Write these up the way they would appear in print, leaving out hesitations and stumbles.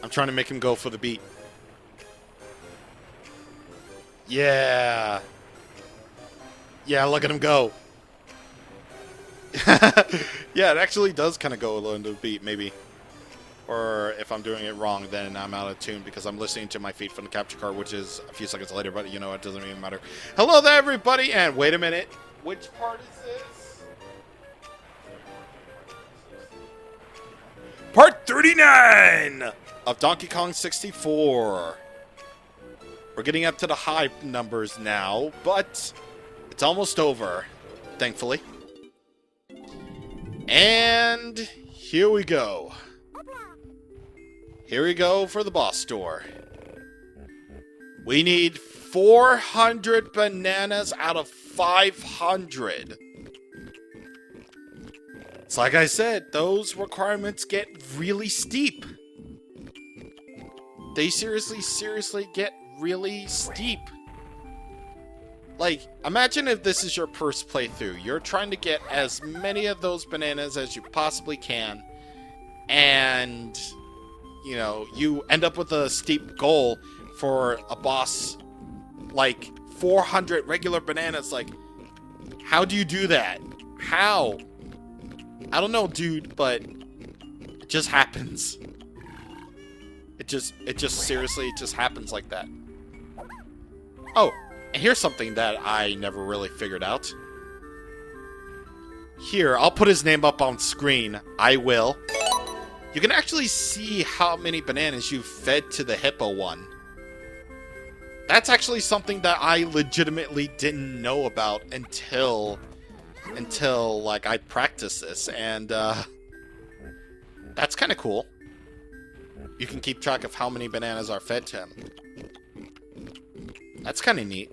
I'm trying to make him go for the beat. Yeah. Yeah, look at him go. Yeah, it actually does kind of go a little into the beat, maybe. Or if I'm doing it wrong, then I'm out of tune because I'm listening to my feed from the capture card, which is a few seconds later, but you know, it doesn't even matter. Hello there, everybody, and wait a minute. Which part is this? Part 39 of Donkey Kong 64. We're getting up to the high numbers now, but it's almost over, thankfully. And here we go. Here we go for the boss door. We need 400 bananas out of 500. It's like I said, those requirements get really steep. They seriously get really steep. Like, imagine if this is your first playthrough. You're trying to get as many of those bananas as you possibly can. And, you know, you end up with a steep goal for a boss like 400 regular bananas. Like, how do you do that? How? I don't know, dude, but it just happens. It just seriously, it just happens like that. Oh, and here's something that I never really figured out. Here, I'll put his name up on screen. I will. You can actually see how many bananas you've fed to the hippo one. That's actually something that I legitimately didn't know about until like I practiced this, and that's kind of cool. You can keep track of how many bananas are fed to him. That's kind of neat.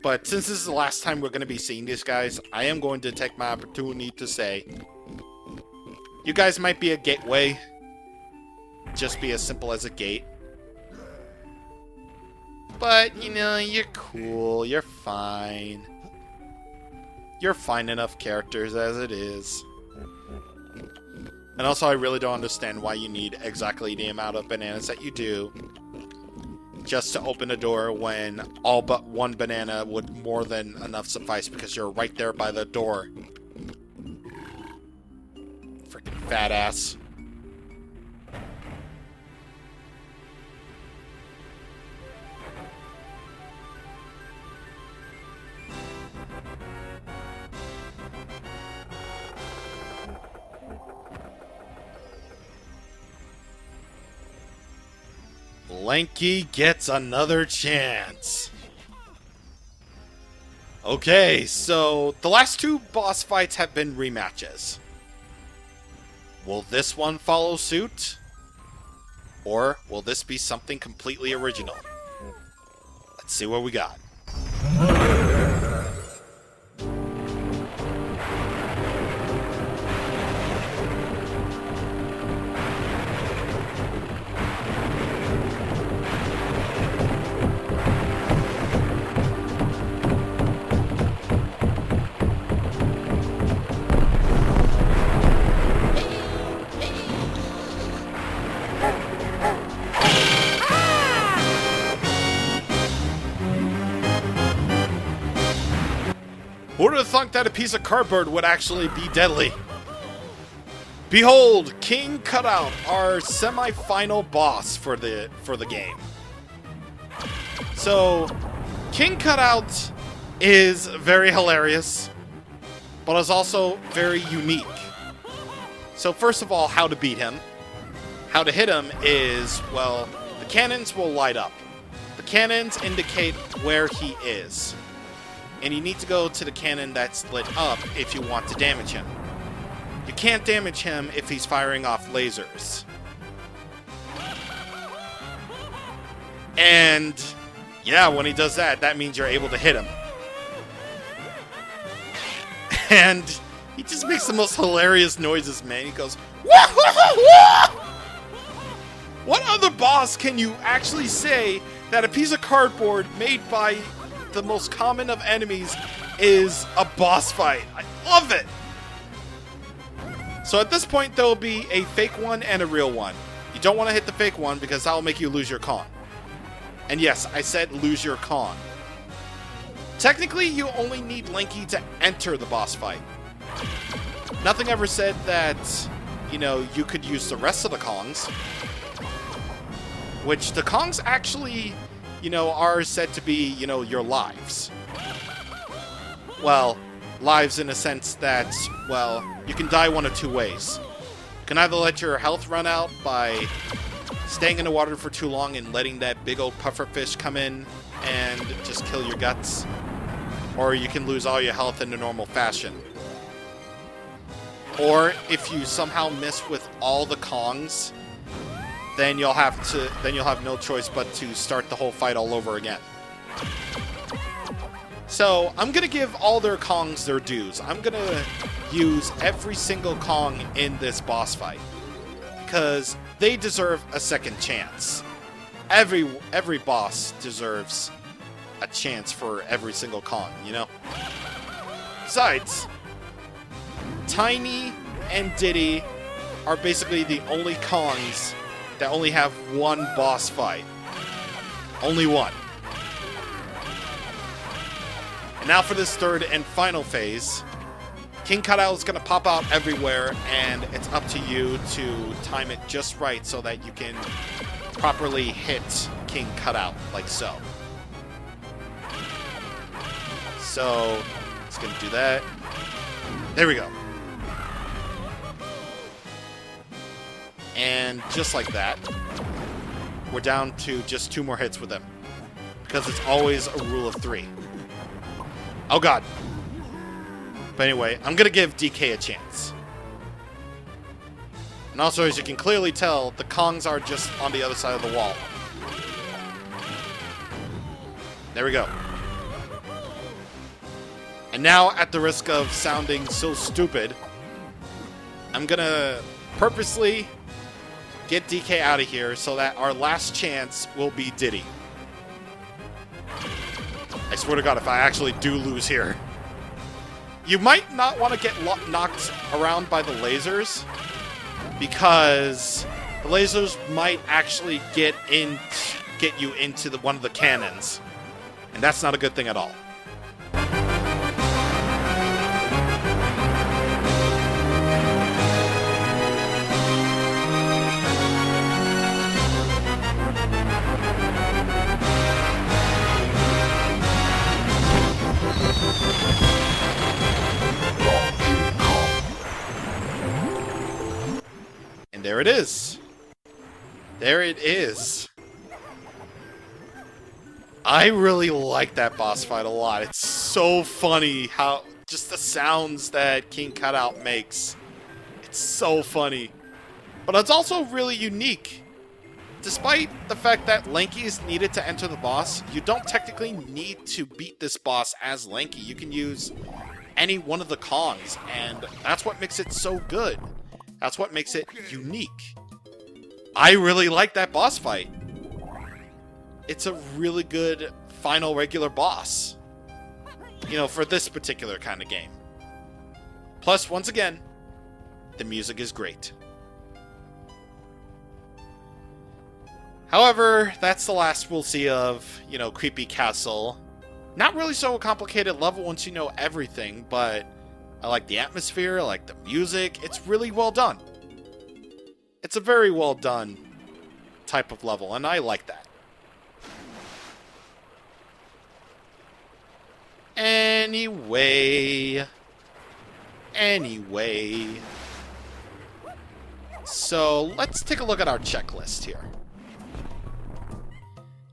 But since this is the last time we're going to be seeing these guys, I am going to take my opportunity to say, you guys might be a gateway. Just be as simple as a gate. But, you know, you're cool. You're fine. You're fine enough characters as it is. And also, I really don't understand why you need exactly the amount of bananas that you do just to open a door when all but one banana would more than enough suffice because you're right there by the door. Freaking fat ass. Lanky gets another chance. Okay, so the last two boss fights have been rematches. Will this one follow suit? Or will this be something completely original? Let's see what we got. Who would have thunk that a piece of cardboard would actually be deadly? Behold, King Cutout, our semi-final boss for the game. So, King Cutout is very hilarious, but is also very unique. So first of all, how to beat him. How to hit him is, well, the cannons will light up. The cannons indicate where he is. And you need to go to the cannon that's lit up if you want to damage him. You can't damage him if he's firing off lasers. And yeah, when he does that, that means you're able to hit him. And he just makes the most hilarious noises, man. He goes, wah, wah, wah! What other boss can you actually say that a piece of cardboard made by the most common of enemies is a boss fight? I love it. So at this point, there will be a fake one and a real one. You don't want to hit the fake one because that will make you lose your Kong. And yes, I said lose your Kong. Technically, you only need Lanky to enter the boss fight. Nothing ever said that, you know, you could use the rest of the Kongs. Which the Kongs actually, you know, are said to be, you know, your lives. Well, lives in a sense that, well, you can die one of two ways. You can either let your health run out by staying in the water for too long and letting that big old pufferfish come in and just kill your guts. Or you can lose all your health in the normal fashion. Or if you somehow miss with all the Kongs, then you'll have no choice but to start the whole fight all over again. So I'm gonna give all their Kongs their dues. I'm gonna use every single Kong in this boss fight because they deserve a second chance. Every boss deserves a chance for every single Kong, you know? Besides, Tiny and Diddy are basically the only Kongs that only have one boss fight. Only one. And now for this third and final phase, King Cutout is going to pop out everywhere, and it's up to you to time it just right so that you can properly hit King Cutout, like so. So, it's going to do that. There we go. And just like that, we're down to just 2 more hits with him. Because it's always a rule of 3. Oh god. But anyway, I'm going to give DK a chance. And also, as you can clearly tell, the Kongs are just on the other side of the wall. There we go. And now, at the risk of sounding so stupid, I'm going to purposely get DK out of here so that our last chance will be Diddy. I swear to God, if I actually do lose here. You might not want to get knocked around by the lasers, because the lasers might actually get you into one of the cannons. And that's not a good thing at all. There it is. There it is. I really like that boss fight a lot. It's so funny how just the sounds that King Cutout makes. It's so funny. But it's also really unique. Despite the fact that Lanky is needed to enter the boss, you don't technically need to beat this boss as Lanky. You can use any one of the Kongs, and that's what makes it so good. That's what makes it unique. I really like that boss fight. It's a really good final regular boss. You know, for this particular kind of game. Plus, once again, the music is great. However, that's the last we'll see of, you know, Creepy Castle. Not really so a complicated level once you know everything, but I like the atmosphere, I like the music. It's really well done. It's a very well done type of level, and I like that. Anyway. So, let's take a look at our checklist here.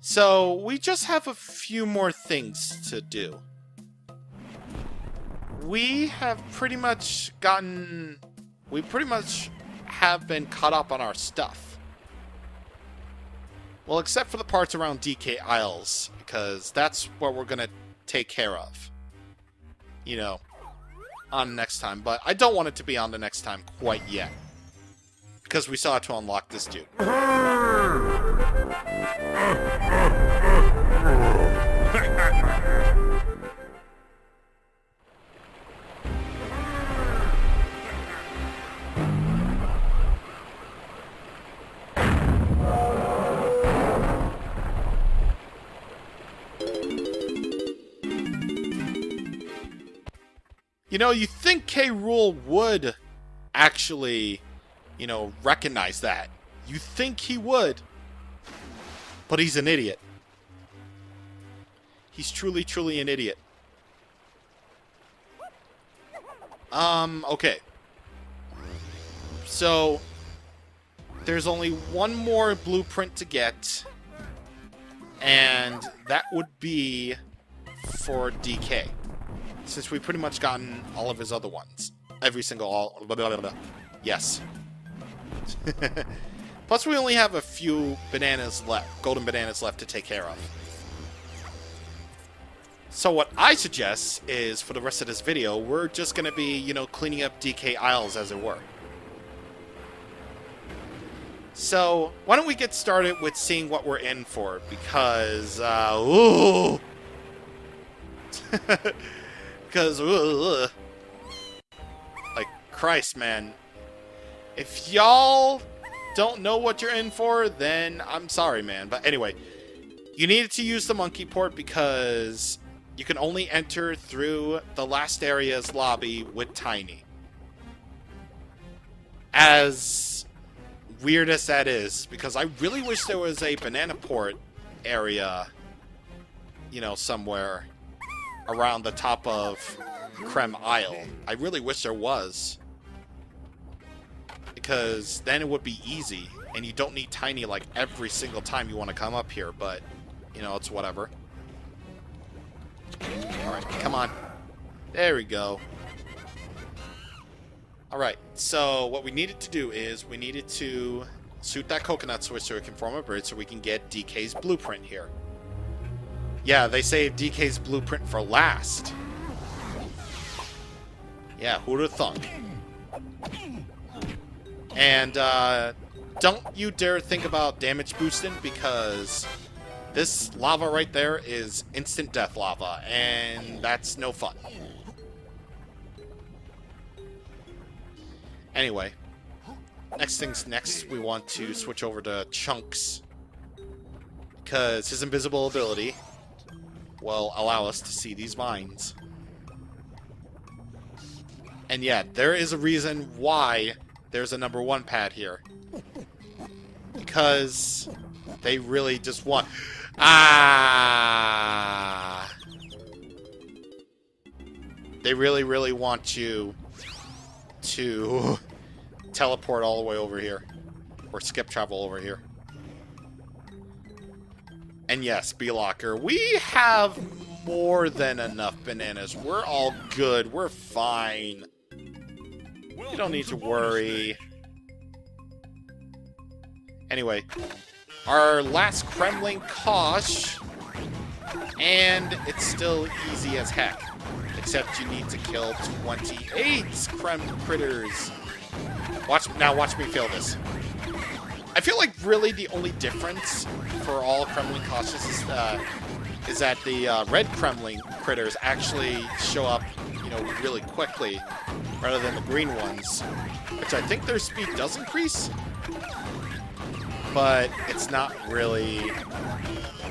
So, we just have a few more things to do. We have pretty much have been caught up on our stuff. Well, except for the parts around DK Isles, because that's what we're going to take care of. You know, on the next time. But I don't want it to be on the next time quite yet. Because we still have to unlock this dude. You know, you think K. Rool would actually, you know, recognize that. You think he would. But he's an idiot. He's truly, truly an idiot. Okay. So, there's only one more blueprint to get. And that would be for DK. Since we've pretty much gotten all of his other ones. Every single blah, blah, blah, blah. Yes. Plus we only have a few bananas left, golden bananas left to take care of. So what I suggest is, for the rest of this video, we're just going to be, you know, cleaning up DK Isles, as it were. So, why don't we get started with seeing what we're in for, because, ooh! Because, like, Christ, man. If y'all don't know what you're in for, then I'm sorry, man. But anyway, you needed to use the monkey port because you can only enter through the last area's lobby with Tiny. As weird as that is, because I really wish there was a banana port area, you know, somewhere around the top of Creme Isle. I really wish there was. Because then it would be easy, and you don't need Tiny like every single time you want to come up here, but, you know, it's whatever. Alright, come on. There we go. Alright, so what we needed to do is we needed to suit that coconut switch so it can form a bridge so we can get DK's blueprint here. Yeah, they saved DK's blueprint for last. Yeah, who'd have thunk? And don't you dare think about damage boosting, because this lava right there is instant death lava, and that's no fun. Anyway, next thing's next, we want to switch over to Chunks, because his invisible ability will allow us to see these mines. And yeah, there is a reason why there's a #1 pad here. Because they really just want... They really, really want you to teleport all the way over here. Or skip travel over here. And yes, B-Locker, we have more than enough bananas. We're all good. We're fine. You don't need to worry. Anyway, our last Kremling Kosh, and it's still easy as heck. Except you need to kill 28 Krem critters. Watch me fail this. I feel like really the only difference for all Kremling Koshes is that the red Kremling critters actually show up, you know, really quickly, rather than the green ones, which I think their speed does increase, but it's not really,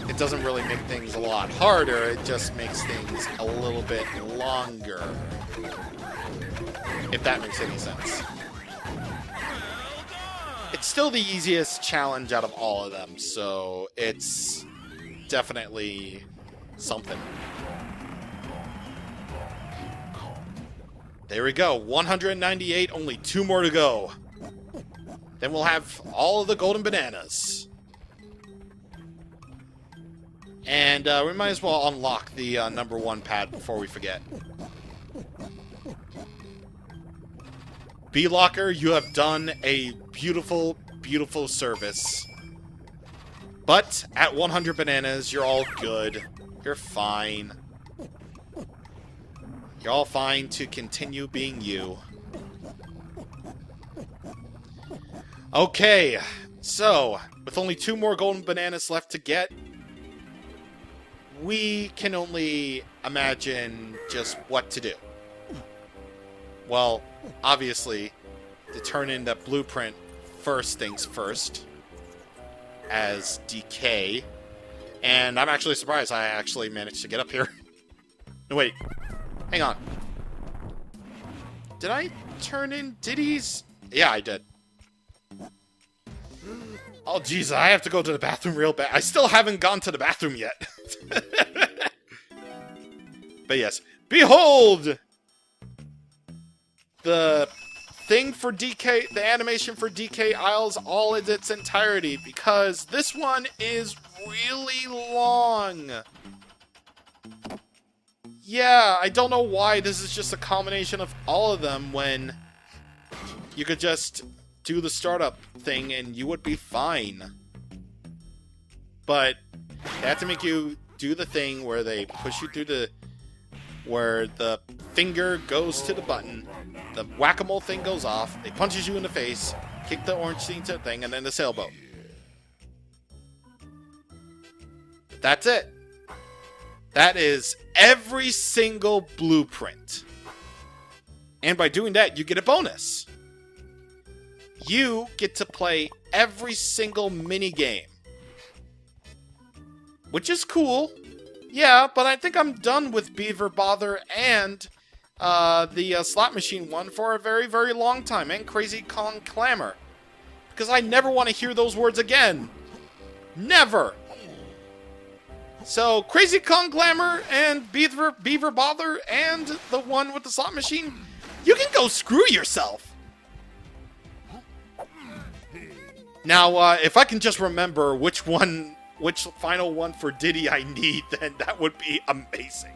it doesn't really make things a lot harder, it just makes things a little bit longer, if that makes any sense. It's still the easiest challenge out of all of them, so it's definitely something. There we go, 198, only 2 more to go. Then we'll have all of the golden bananas. And we might as well unlock the #1 pad before we forget. B-Locker, you have done a beautiful, beautiful service. But at 100 bananas, you're all good. You're fine. You're all fine to continue being you. Okay, so, with only 2 more golden bananas left to get, we can only imagine just what to do. Well, obviously, to turn in that blueprint first things first, as DK. And I'm actually surprised I actually managed to get up here. No, wait. Hang on. Did I turn in Diddy's? Yeah, I did. Oh, jeez, I have to go to the bathroom real bad. I still haven't gone to the bathroom yet. But yes, behold! The thing for DK, the animation for DK Isles all in its entirety, because this one is really long. Yeah, I don't know why this is just a combination of all of them when you could just do the startup thing and you would be fine. But they have to make you do the thing where they push you through where the finger goes to the button, the whack-a-mole thing goes off, it punches you in the face, kick the orange scene to the thing, and then the sailboat. That's it. That is every single blueprint. And by doing that, you get a bonus. You get to play every single mini-game. Which is cool. Yeah, but I think I'm done with Beaver Bother and the slot machine one for a very, very long time. And Crazy Kong Clamor. Because I never want to hear those words again. Never! So, Crazy Kong Clamor and Beaver Bother and the one with the slot machine, you can go screw yourself! Now, if I can just remember which final one for Diddy I need, then that would be amazing.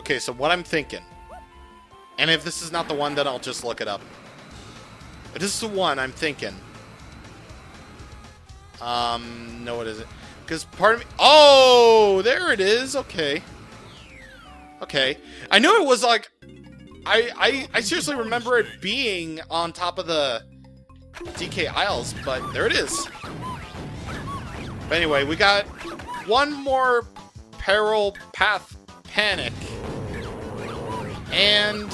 Okay, so what I'm thinking, and if this is not the one, then I'll just look it up. If this is the one I'm thinking. No, what is it? Because part of me... Oh, there it is. Okay. Okay. I knew it was like... I seriously remember it being on top of the DK Isles, but there it is. But anyway, we got one more Peril Path Panic. And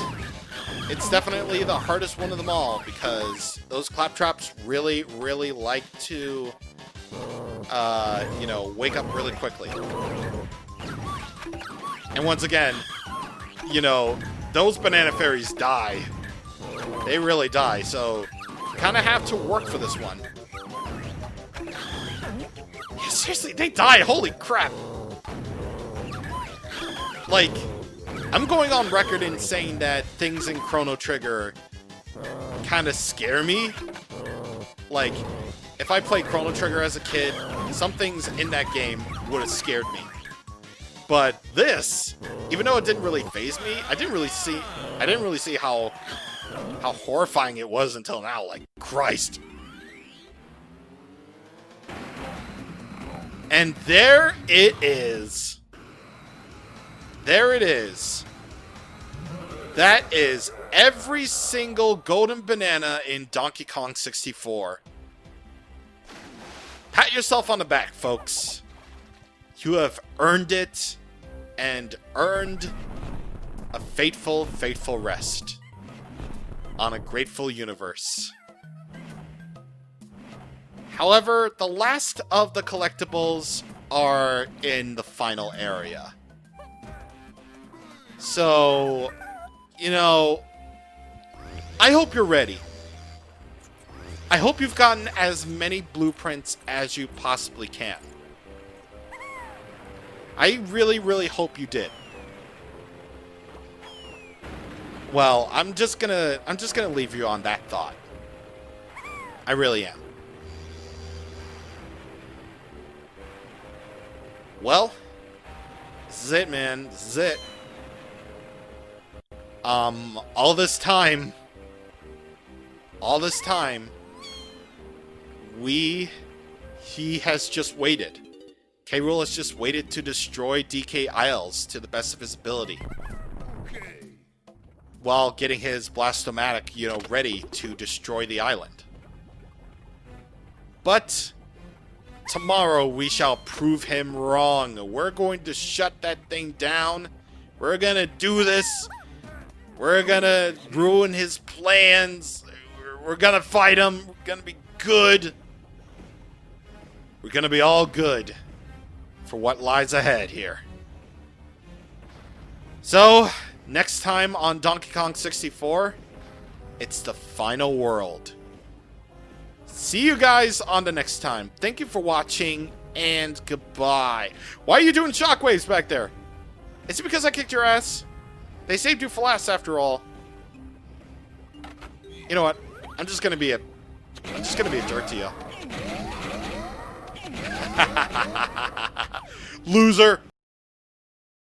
it's definitely the hardest one of them all, because those claptraps really, really like to, you know, wake up really quickly. And once again, you know, those banana fairies die. They really die, so kind of have to work for this one. Yeah, seriously, they die! Holy crap! Like, I'm going on record in saying that things in Chrono Trigger kind of scare me. Like, if I played Chrono Trigger as a kid, some things in that game would have scared me. But this, even though it didn't really faze me, I didn't really see how horrifying it was until now. Like, Christ. And there it is. There it is. That is every single golden banana in Donkey Kong 64. Pat yourself on the back, folks. You have earned it, and earned a fateful, fateful rest on a grateful universe. However, the last of the collectibles are in the final area. So, you know, I hope you're ready. I hope you've gotten as many blueprints as you possibly can. I really, really hope you did. Well, I'm just gonna leave you on that thought. I really am. Well, this is it, man. This is it. All this time, he has just waited. K. Rool has just waited to destroy DK Isles to the best of his ability. While getting his Blastomatic, you know, ready to destroy the island. But tomorrow we shall prove him wrong. We're going to shut that thing down. We're gonna do this. We're gonna ruin his plans. We're gonna fight him. We're gonna be good. We're gonna be all good for what lies ahead here. So, Next time on Donkey Kong 64, it's the final world. See you guys on the next time. Thank you for watching, and goodbye. Why are you doing shockwaves back there? Is it because I kicked your ass? They saved you for last, after all. You know what? I'm just gonna be a jerk to you. Loser.